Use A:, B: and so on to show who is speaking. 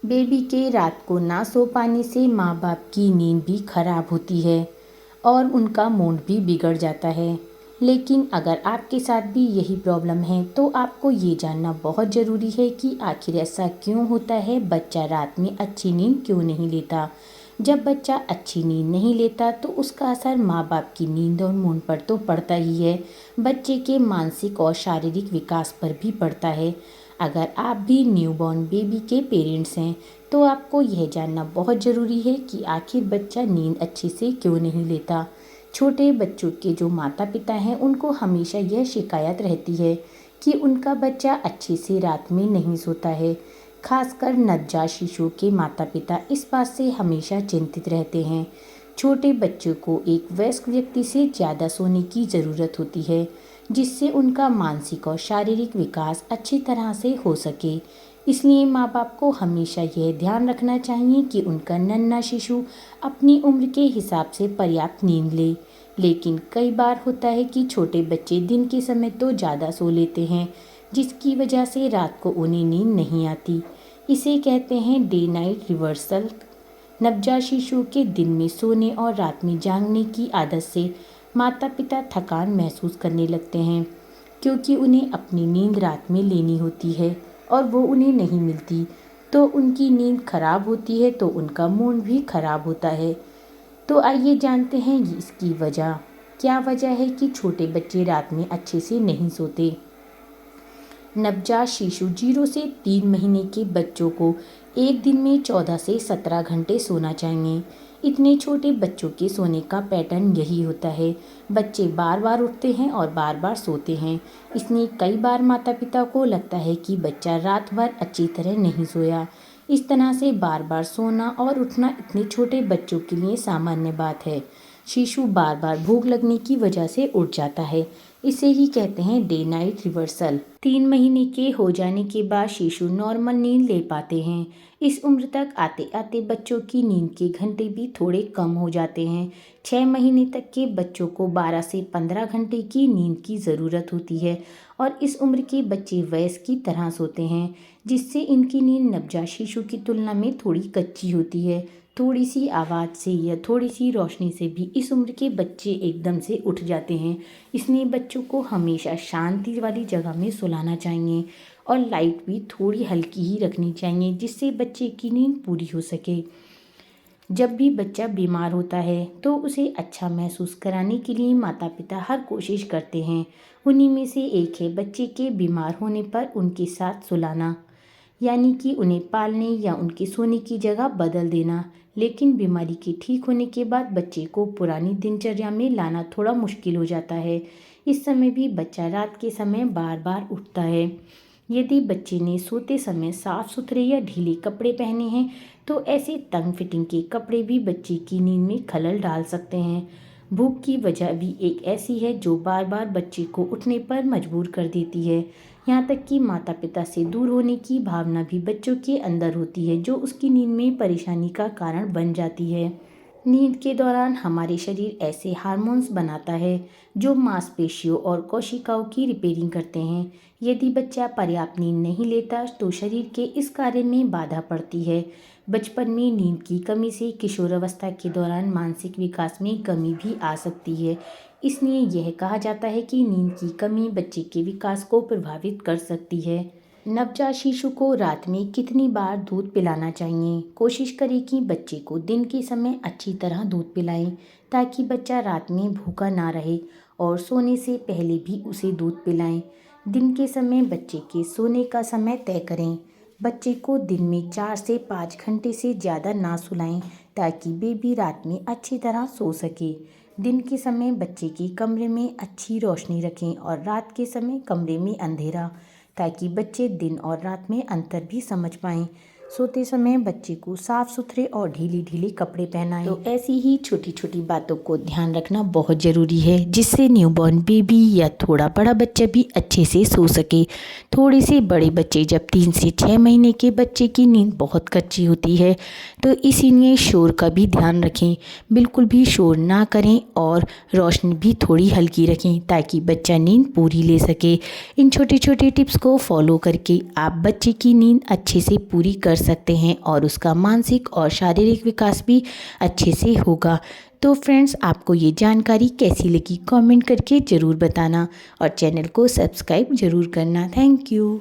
A: Baby के रात को ना सो पाने से माँ बाप की नींद भी खराब होती है और उनका मूड भी बिगड़ जाता है। लेकिन अगर आपके साथ भी यही प्रॉब्लम है तो आपको ये जानना बहुत ज़रूरी है कि आखिर ऐसा क्यों होता है, बच्चा रात में अच्छी नींद क्यों नहीं लेता। जब बच्चा अच्छी नींद नहीं लेता तो उसका असर माँ बाप की नींद और मूड पर तो पड़ता ही है, बच्चे के मानसिक और शारीरिक विकास पर भी पड़ता है। अगर आप भी न्यूबॉर्न बेबी के पेरेंट्स हैं तो आपको यह जानना बहुत ज़रूरी है कि आखिर बच्चा नींद अच्छे से क्यों नहीं लेता। छोटे बच्चों के जो माता पिता हैं उनको हमेशा यह शिकायत रहती है कि उनका बच्चा अच्छे से रात में नहीं सोता है। खासकर नवजात शिशुओं के माता पिता इस बात से हमेशा चिंतित रहते हैं। छोटे बच्चों को एक वयस्क व्यक्ति से ज़्यादा सोने की ज़रूरत होती है, जिससे उनका मानसिक और शारीरिक विकास अच्छी तरह से हो सके। इसलिए माँ बाप को हमेशा यह ध्यान रखना चाहिए कि उनका नन्हा शिशु अपनी उम्र के हिसाब से पर्याप्त नींद ले। लेकिन कई बार होता है कि छोटे बच्चे दिन के समय तो ज़्यादा सो लेते हैं, जिसकी वजह से रात को उन्हें नींद नहीं आती। इसे कहते हैं डे नाइट रिवर्सल। नवजात शिशु के दिन में सोने और रात में जागने की आदत से माता पिता थकान महसूस करने लगते हैं, क्योंकि उन्हें अपनी नींद रात में लेनी होती है और वो उन्हें नहीं मिलती तो उनकी नींद खराब होती है, तो उनका मूड भी खराब होता है। तो आइए जानते हैं इसकी वजह। क्या वजह है कि छोटे बच्चे रात में अच्छे से नहीं सोते। नवजात शिशु 0 से 3 महीने के बच्चों को एक दिन में 14 से 17 घंटे सोना चाहिए। इतने छोटे बच्चों के सोने का पैटर्न यही होता है। बच्चे बार बार उठते हैं और बार बार सोते हैं, इसलिए कई बार माता पिता को लगता है कि बच्चा रात भर अच्छी तरह नहीं सोया। इस तरह से बार बार सोना और उठना इतने छोटे बच्चों के लिए सामान्य बात है। शिशु बार बार भूख लगने की वजह से उठ जाता है, इसे ही कहते हैं डे नाइट रिवर्सल। 3 महीने के हो जाने के बाद शिशु नॉर्मल नींद ले पाते हैं। इस उम्र तक आते आते बच्चों की नींद के घंटे भी थोड़े कम हो जाते हैं। 6 महीने तक के बच्चों को 12 से 15 घंटे की नींद की ज़रूरत होती है और इस उम्र के बच्चे वयस्क की तरह सोते हैं, जिससे इनकी नींद नवजात शिशु की तुलना में थोड़ी कच्ची होती है। थोड़ी सी आवाज़ से या थोड़ी सी रोशनी से भी इस उम्र के बच्चे एकदम से उठ जाते हैं। इसलिए बच्चों को हमेशा शांति वाली जगह में सुलाना चाहिए और लाइट भी थोड़ी हल्की ही रखनी चाहिए, जिससे बच्चे की नींद पूरी हो सके। जब भी बच्चा बीमार होता है तो उसे अच्छा महसूस कराने के लिए माता पिता हर कोशिश करते हैं। उन्हीं में से एक है बच्चे के बीमार होने पर उनके साथ सुलाना, यानी कि उन्हें पालने या उनके सोने की जगह बदल देना। लेकिन बीमारी के ठीक होने के बाद बच्चे को पुरानी दिनचर्या में लाना थोड़ा मुश्किल हो जाता है। इस समय भी बच्चा रात के समय बार बार उठता है। यदि बच्चे ने सोते समय साफ सुथरे या ढीले कपड़े पहने हैं तो ऐसे तंग फिटिंग के कपड़े भी बच्चे की नींद में खलल डाल सकते हैं। भूख की वजह भी एक ऐसी है जो बार बार बच्चे को उठने पर मजबूर कर देती है। यहाँ तक कि माता पिता से दूर होने की भावना भी बच्चों के अंदर होती है, जो उसकी नींद में परेशानी का कारण बन जाती है। नींद के दौरान हमारे शरीर ऐसे हार्मोन्स बनाता है जो मांसपेशियों और कोशिकाओं की रिपेयरिंग करते हैं। यदि बच्चा पर्याप्त नींद नहीं लेता तो शरीर के इस कार्य में बाधा पड़ती है। बचपन में नींद की कमी से किशोरावस्था के दौरान मानसिक विकास में कमी भी आ सकती है। इसलिए यह कहा जाता है कि नींद की कमी बच्चे के विकास को प्रभावित कर सकती है। नवजात शिशु को रात में कितनी बार दूध पिलाना चाहिए। कोशिश करें कि बच्चे को दिन के समय अच्छी तरह दूध पिलाएं, ताकि बच्चा रात में भूखा ना रहे, और सोने से पहले भी उसे दूध पिलाएं। दिन के समय बच्चे के सोने का समय तय करें। बच्चे को दिन में 4 से 5 घंटे से ज़्यादा ना सुलाएं, ताकि बेबी रात में अच्छी तरह सो सके। दिन के समय बच्चे के कमरे में अच्छी रोशनी रखें और रात के समय कमरे में अंधेरा, ताकि बच्चे दिन और रात में अंतर भी समझ पाएं। सोते समय बच्चे को साफ सुथरे और ढीले ढीले कपड़े पहनाएं। तो ऐसी ही छोटी छोटी बातों को ध्यान रखना बहुत ज़रूरी है, जिससे न्यूबॉर्न बेबी या थोड़ा बड़ा बच्चा भी अच्छे से सो सके। थोड़े से बड़े बच्चे, जब 3 से 6 महीने के बच्चे की नींद बहुत कच्ची होती है, तो इसीलिए शोर का भी ध्यान रखें। बिल्कुल भी शोर ना करें और रोशनी भी थोड़ी हल्की रखें, ताकि बच्चा नींद पूरी ले सके। इन छोटे छोटे टिप्स को फॉलो करके आप बच्चे की नींद अच्छे से पूरी कर सकते हैं और उसका मानसिक और शारीरिक विकास भी अच्छे से होगा। तो फ्रेंड्स, आपको ये जानकारी कैसी लगी कमेंट करके ज़रूर बताना और चैनल को सब्सक्राइब ज़रूर करना। Thank you.